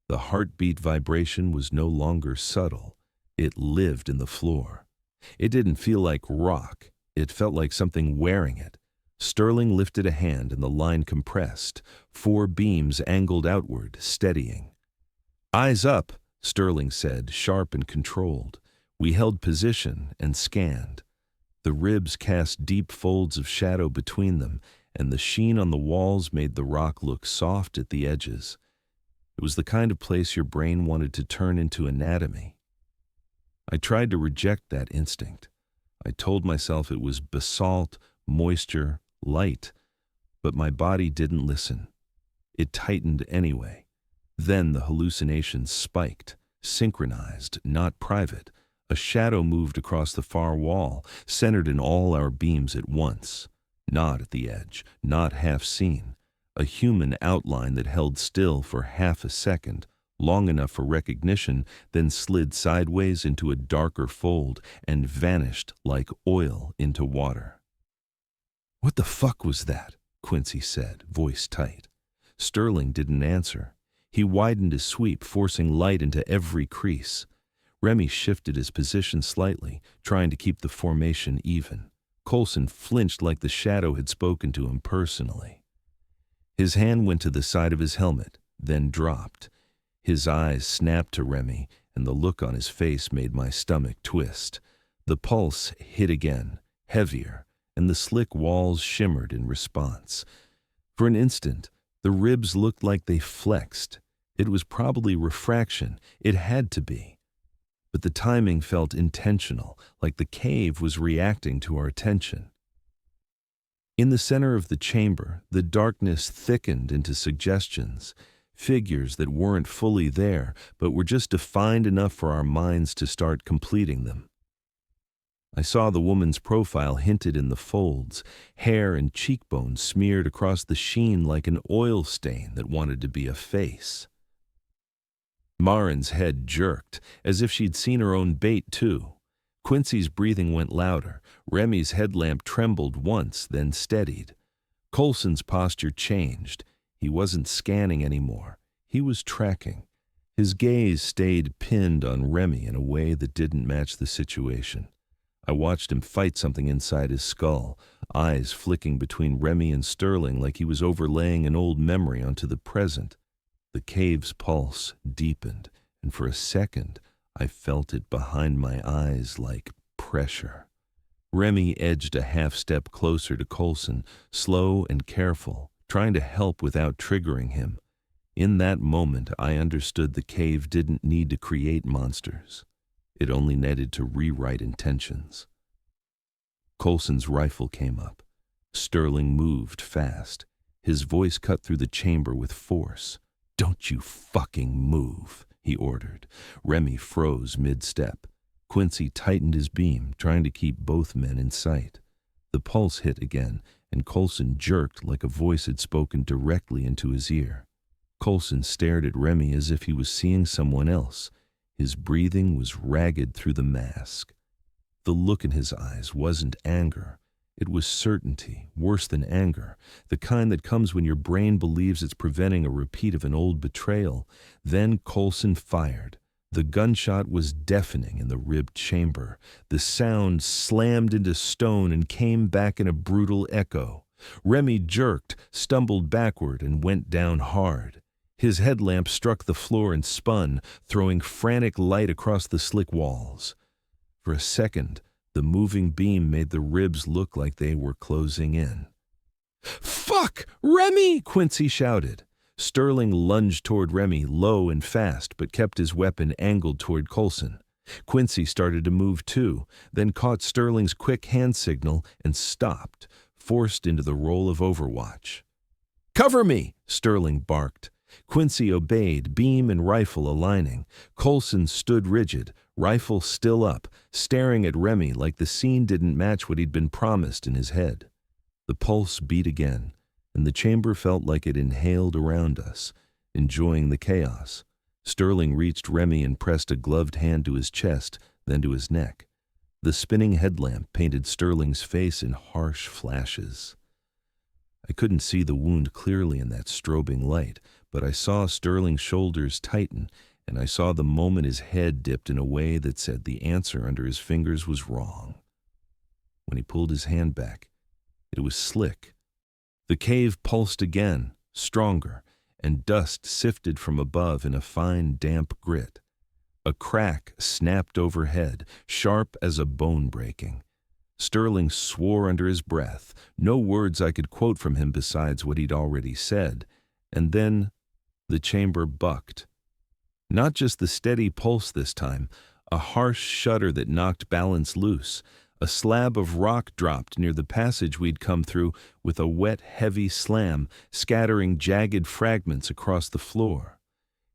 The heartbeat vibration was no longer subtle. It lived in the floor. It didn't feel like rock. It felt like something wearing it. Sterling lifted a hand and the line compressed. 4 beams angled outward, steadying. "Eyes up," Sterling said, sharp and controlled. We held position and scanned. The ribs cast deep folds of shadow between them, and the sheen on the walls made the rock look soft at the edges. It was the kind of place your brain wanted to turn into anatomy. I tried to reject that instinct. I told myself it was basalt, moisture, light, but my body didn't listen. It tightened anyway. Then the hallucinations spiked, synchronized, not private. A shadow moved across the far wall, centered in all our beams at once. Not at the edge, not half seen. A human outline that held still for half a second, long enough for recognition, then slid sideways into a darker fold and vanished like oil into water. "What the fuck was that?" Quincy said, voice tight. Sterling didn't answer. He widened his sweep, forcing light into every crease. Remy shifted his position slightly, trying to keep the formation even. Coulson flinched like the shadow had spoken to him personally. His hand went to the side of his helmet, then dropped. His eyes snapped to Remy, and the look on his face made my stomach twist. The pulse hit again, heavier, and the slick walls shimmered in response. For an instant, the ribs looked like they flexed. It was probably refraction. It had to be. But the timing felt intentional, like the cave was reacting to our attention. In the center of the chamber, the darkness thickened into suggestions, figures that weren't fully there, but were just defined enough for our minds to start completing them. I saw the woman's profile hinted in the folds, hair and cheekbones smeared across the sheen like an oil stain that wanted to be a face. Marin's head jerked, as if she'd seen her own bait too. Quincy's breathing went louder. Remy's headlamp trembled once, then steadied. Coulson's posture changed. He wasn't scanning anymore. He was tracking. His gaze stayed pinned on Remy in a way that didn't match the situation. I watched him fight something inside his skull, eyes flicking between Remy and Sterling like he was overlaying an old memory onto the present. The cave's pulse deepened, and for a second, I felt it behind my eyes like pressure. Remy edged a half-step closer to Coulson, slow and careful, trying to help without triggering him. In that moment, I understood the cave didn't need to create monsters. It only needed to rewrite intentions. Coulson's rifle came up. Sterling moved fast. His voice cut through the chamber with force. "Don't you fucking move," he ordered. Remy froze mid-step. Quincy tightened his beam, trying to keep both men in sight. The pulse hit again, and Coulson jerked like a voice had spoken directly into his ear. Coulson stared at Remy as if he was seeing someone else. His breathing was ragged through the mask. The look in his eyes wasn't anger. It was certainty, worse than anger, the kind that comes when your brain believes it's preventing a repeat of an old betrayal. Then Coulson fired. The gunshot was deafening in the ribbed chamber. The sound slammed into stone and came back in a brutal echo. Remy jerked, stumbled backward, and went down hard. His headlamp struck the floor and spun, throwing frantic light across the slick walls. For a second, the moving beam made the ribs look like they were closing in. "Fuck! Remy!" Quincy shouted. Sterling lunged toward Remy, low and fast, but kept his weapon angled toward Coulson. Quincy started to move too, then caught Sterling's quick hand signal and stopped, forced into the role of Overwatch. "Cover me!" Sterling barked. Quincy obeyed, beam and rifle aligning. Coulson stood rigid, rifle still up, staring at Remy like the scene didn't match what he'd been promised in his head. The pulse beat again, and the chamber felt like it inhaled around us, enjoying the chaos. Sterling reached Remy and pressed a gloved hand to his chest, then to his neck. The spinning headlamp painted Sterling's face in harsh flashes. I couldn't see the wound clearly in that strobing light, but I saw Sterling's shoulders tighten, and I saw the moment his head dipped in a way that said the answer under his fingers was wrong. When he pulled his hand back, it was slick. The cave pulsed again, stronger, and dust sifted from above in a fine, damp grit. A crack snapped overhead, sharp as a bone breaking. Sterling swore under his breath, no words I could quote from him besides what he'd already said, and then the chamber bucked. Not just the steady pulse this time, a harsh shudder that knocked balance loose. A slab of rock dropped near the passage we'd come through with a wet, heavy slam, scattering jagged fragments across the floor.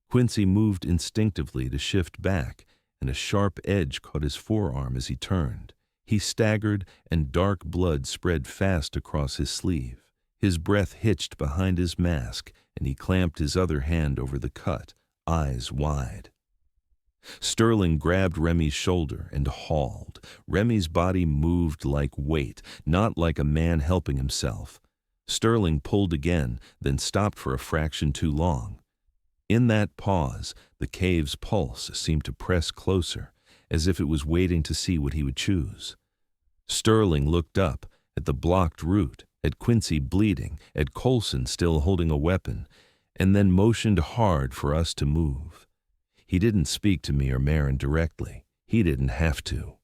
Quincy moved instinctively to shift back, and a sharp edge caught his forearm as he turned. He staggered, and dark blood spread fast across his sleeve. His breath hitched behind his mask, and he clamped his other hand over the cut, eyes wide. Sterling grabbed Remy's shoulder and hauled. Remy's body moved like weight, not like a man helping himself. Sterling pulled again, then stopped for a fraction too long. In that pause, the cave's pulse seemed to press closer, as if it was waiting to see what he would choose. Sterling looked up, at the blocked route, at Quincy bleeding, at Coulson still holding a weapon, and then motioned hard for us to move. He didn't speak to me or Marin directly. He didn't have to.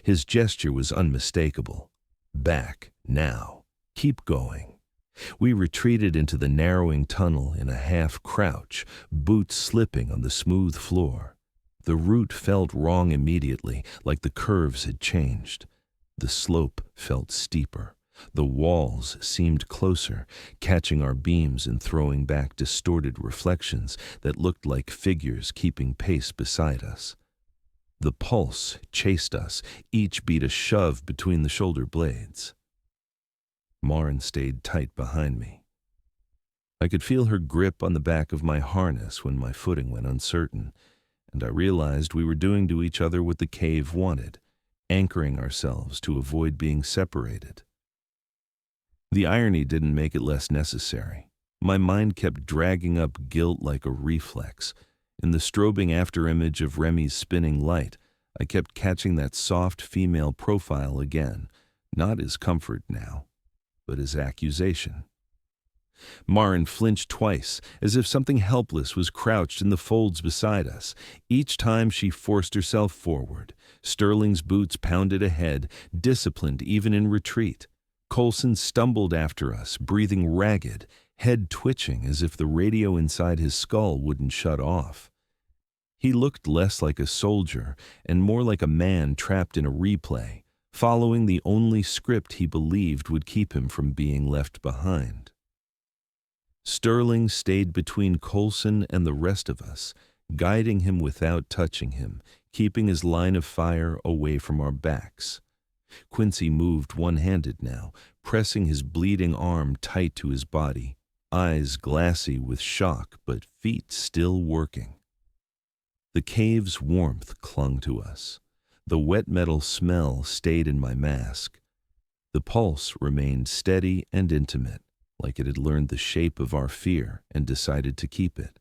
His gesture was unmistakable. Back, now. Keep going. We retreated into the narrowing tunnel in a half-crouch, boots slipping on the smooth floor. The route felt wrong immediately, like the curves had changed. The slope felt steeper. The walls seemed closer, catching our beams and throwing back distorted reflections that looked like figures keeping pace beside us. The pulse chased us, each beat a shove between the shoulder blades. Maren stayed tight behind me. I could feel her grip on the back of my harness when my footing went uncertain, and I realized we were doing to each other what the cave wanted, anchoring ourselves to avoid being separated. The irony didn't make it less necessary. My mind kept dragging up guilt like a reflex. In the strobing afterimage of Remy's spinning light, I kept catching that soft female profile again, not as comfort now, but as accusation. Maren flinched twice, as if something helpless was crouched in the folds beside us. Each time she forced herself forward. Sterling's boots pounded ahead, disciplined even in retreat. Coulson stumbled after us, breathing ragged, head twitching as if the radio inside his skull wouldn't shut off. He looked less like a soldier and more like a man trapped in a replay, following the only script he believed would keep him from being left behind. Sterling stayed between Coulson and the rest of us, guiding him without touching him, keeping his line of fire away from our backs. Quincy moved one-handed now, pressing his bleeding arm tight to his body, eyes glassy with shock but feet still working. The cave's warmth clung to us. The wet metal smell stayed in my mask. The pulse remained steady and intimate, like it had learned the shape of our fear and decided to keep it.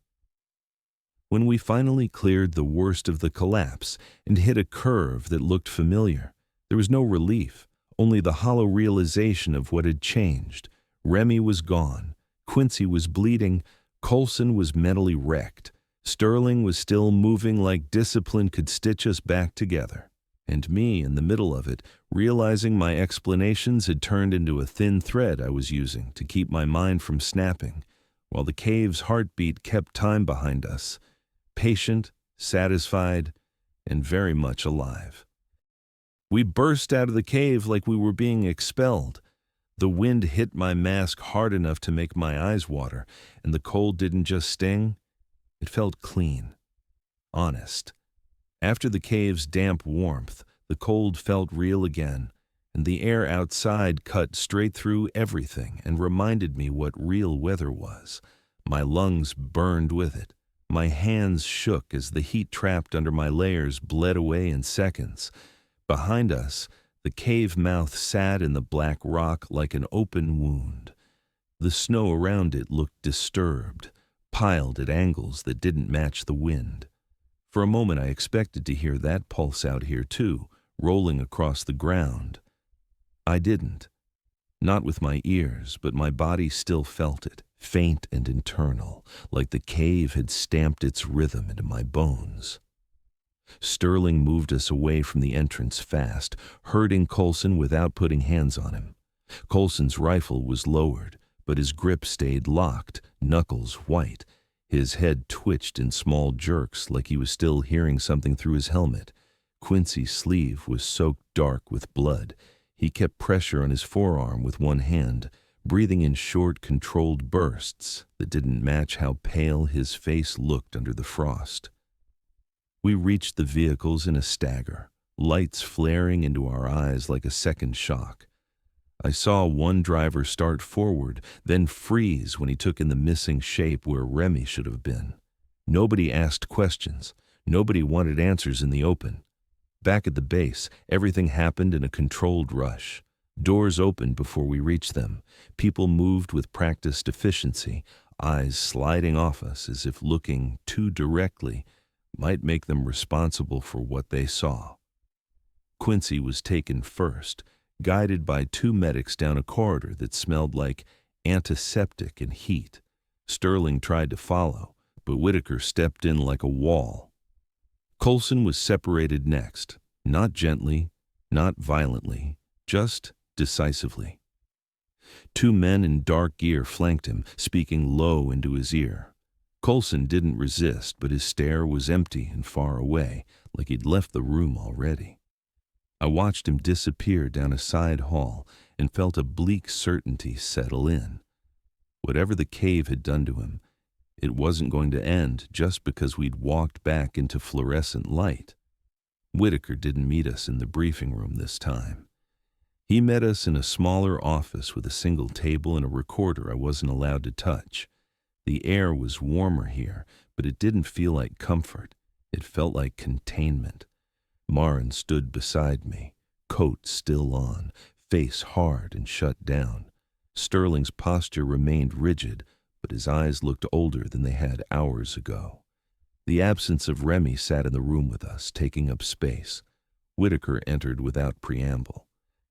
When we finally cleared the worst of the collapse and hit a curve that looked familiar, there was no relief, only the hollow realization of what had changed. Remy was gone, Quincy was bleeding, Coulson was mentally wrecked, Sterling was still moving like discipline could stitch us back together, and me in the middle of it, realizing my explanations had turned into a thin thread I was using to keep my mind from snapping, while the cave's heartbeat kept time behind us, patient, satisfied, and very much alive. We burst out of the cave like we were being expelled. The wind hit my mask hard enough to make my eyes water, and the cold didn't just sting, it felt clean, honest. After the cave's damp warmth, the cold felt real again, and the air outside cut straight through everything and reminded me what real weather was. My lungs burned with it. My hands shook as the heat trapped under my layers bled away in seconds. Behind us, the cave mouth sat in the black rock like an open wound. The snow around it looked disturbed, piled at angles that didn't match the wind. For a moment I expected to hear that pulse out here too, rolling across the ground. I didn't. Not with my ears, but my body still felt it, faint and internal, like the cave had stamped its rhythm into my bones. Sterling moved us away from the entrance fast, herding Coulson without putting hands on him. Coulson's rifle was lowered, but his grip stayed locked, knuckles white. His head twitched in small jerks like he was still hearing something through his helmet. Quincy's sleeve was soaked dark with blood. He kept pressure on his forearm with one hand, breathing in short, controlled bursts that didn't match how pale his face looked under the frost. We reached the vehicles in a stagger, lights flaring into our eyes like a second shock. I saw one driver start forward, then freeze when he took in the missing shape where Remy should have been. Nobody asked questions. Nobody wanted answers in the open. Back at the base, everything happened in a controlled rush. Doors opened before we reached them. People moved with practiced efficiency, eyes sliding off us as if looking too directly might make them responsible for what they saw. Quincy was taken first, guided by two medics down a corridor that smelled like antiseptic and heat. Sterling tried to follow, but Whitaker stepped in like a wall. Coulson was separated next, not gently, not violently, just decisively. Two men in dark gear flanked him, speaking low into his ear. Coulson didn't resist, but his stare was empty and far away, like he'd left the room already. I watched him disappear down a side hall and felt a bleak certainty settle in. Whatever the cave had done to him, it wasn't going to end just because we'd walked back into fluorescent light. Whitaker didn't meet us in the briefing room this time. He met us in a smaller office with a single table and a recorder I wasn't allowed to touch. The air was warmer here, but it didn't feel like comfort. It felt like containment. Marin stood beside me, coat still on, face hard and shut down. Sterling's posture remained rigid, but his eyes looked older than they had hours ago. The absence of Remy sat in the room with us, taking up space. Whitaker entered without preamble.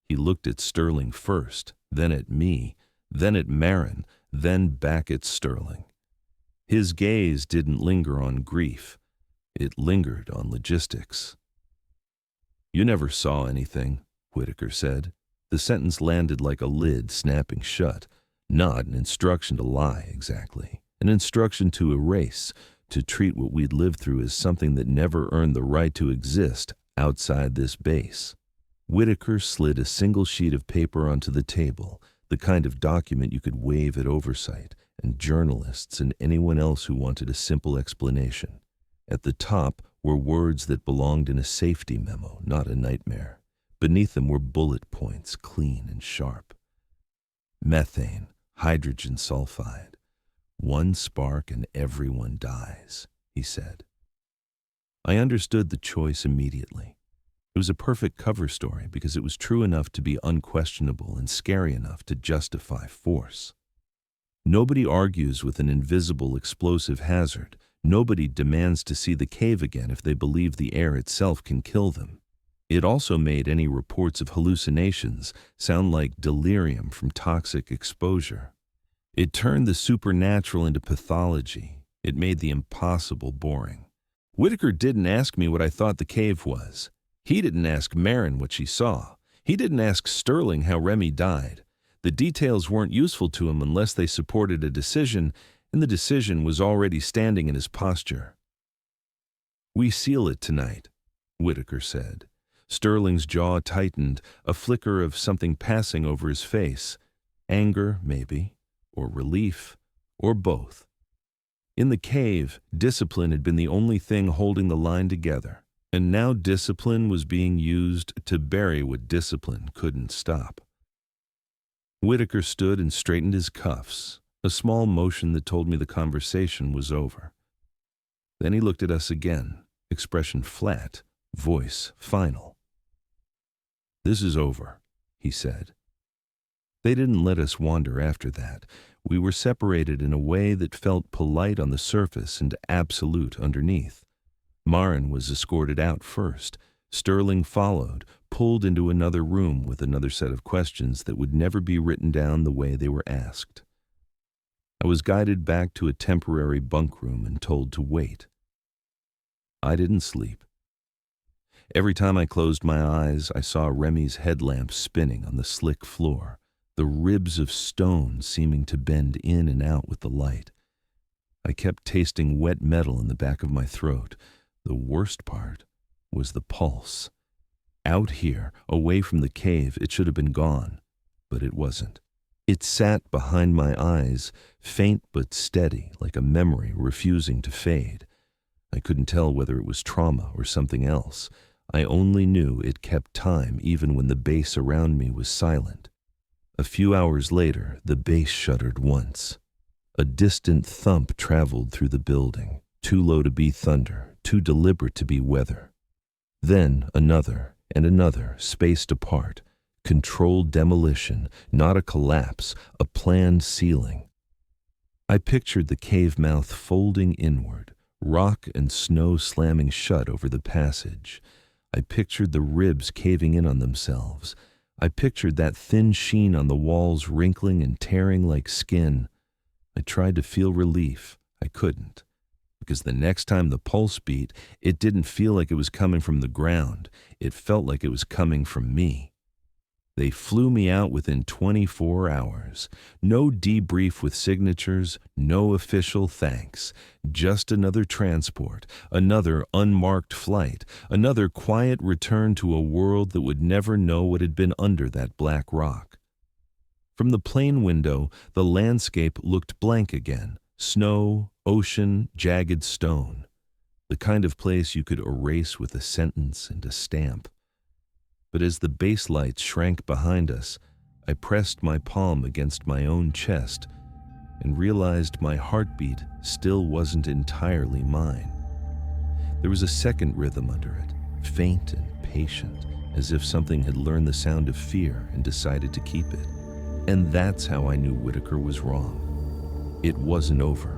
He looked at Sterling first, then at me, then at Marin, then back at Sterling. His gaze didn't linger on grief. It lingered on logistics. "You never saw anything," Whitaker said. The sentence landed like a lid snapping shut. Not an instruction to lie, exactly. An instruction to erase, to treat what we'd lived through as something that never earned the right to exist outside this base. Whitaker slid a single sheet of paper onto the table, the kind of document you could wave at oversight, and journalists and anyone else who wanted a simple explanation. At the top were words that belonged in a safety memo, not a nightmare. Beneath them were bullet points, clean and sharp. Methane, hydrogen sulfide. One spark and everyone dies, he said. I understood the choice immediately. It was a perfect cover story because it was true enough to be unquestionable and scary enough to justify force. Nobody argues with an invisible explosive hazard. Nobody demands to see the cave again if they believe the air itself can kill them. It also made any reports of hallucinations sound like delirium from toxic exposure. It turned the supernatural into pathology. It made the impossible boring. Whitaker didn't ask me what I thought the cave was. He didn't ask Marin what she saw. He didn't ask Sterling how Remy died. The details weren't useful to him unless they supported a decision, and the decision was already standing in his posture. "We seal it tonight," Whitaker said. Sterling's jaw tightened, a flicker of something passing over his face. Anger, maybe, or relief, or both. In the cave, discipline had been the only thing holding the line together, and now discipline was being used to bury what discipline couldn't stop. Whitaker stood and straightened his cuffs, a small motion that told me the conversation was over. Then he looked at us again, expression flat, voice final. "This is over," he said. They didn't let us wander after that. We were separated in a way that felt polite on the surface and absolute underneath. Marin was escorted out first. Sterling followed, pulled into another room with another set of questions that would never be written down the way they were asked. I was guided back to a temporary bunk room and told to wait. I didn't sleep. Every time I closed my eyes, I saw Remy's headlamp spinning on the slick floor, the ribs of stone seeming to bend in and out with the light. I kept tasting wet metal in the back of my throat. The worst part was the pulse. Out here, away from the cave, it should have been gone, but it wasn't. It sat behind my eyes, faint but steady, like a memory refusing to fade. I couldn't tell whether it was trauma or something else. I only knew it kept time even when the base around me was silent. A few hours later, the base shuddered once. A distant thump traveled through the building, too low to be thunder, too deliberate to be weather. Then another and another, spaced apart. Controlled demolition, not a collapse, a planned sealing. I pictured the cave mouth folding inward, rock and snow slamming shut over the passage. I pictured the ribs caving in on themselves. I pictured that thin sheen on the walls wrinkling and tearing like skin. I tried to feel relief. I couldn't. Because the next time the pulse beat, it didn't feel like it was coming from the ground. It felt like it was coming from me. They flew me out within 24 hours. No debrief with signatures, no official thanks. Just another transport, another unmarked flight, another quiet return to a world that would never know what had been under that black rock. From the plane window, the landscape looked blank again. Snow, ocean, jagged stone. The kind of place you could erase with a sentence and a stamp. But as the base lights shrank behind us, I pressed my palm against my own chest and realized my heartbeat still wasn't entirely mine. There was a second rhythm under it, faint and patient, as if something had learned the sound of fear and decided to keep it. And that's how I knew Whitaker was wrong. It wasn't over.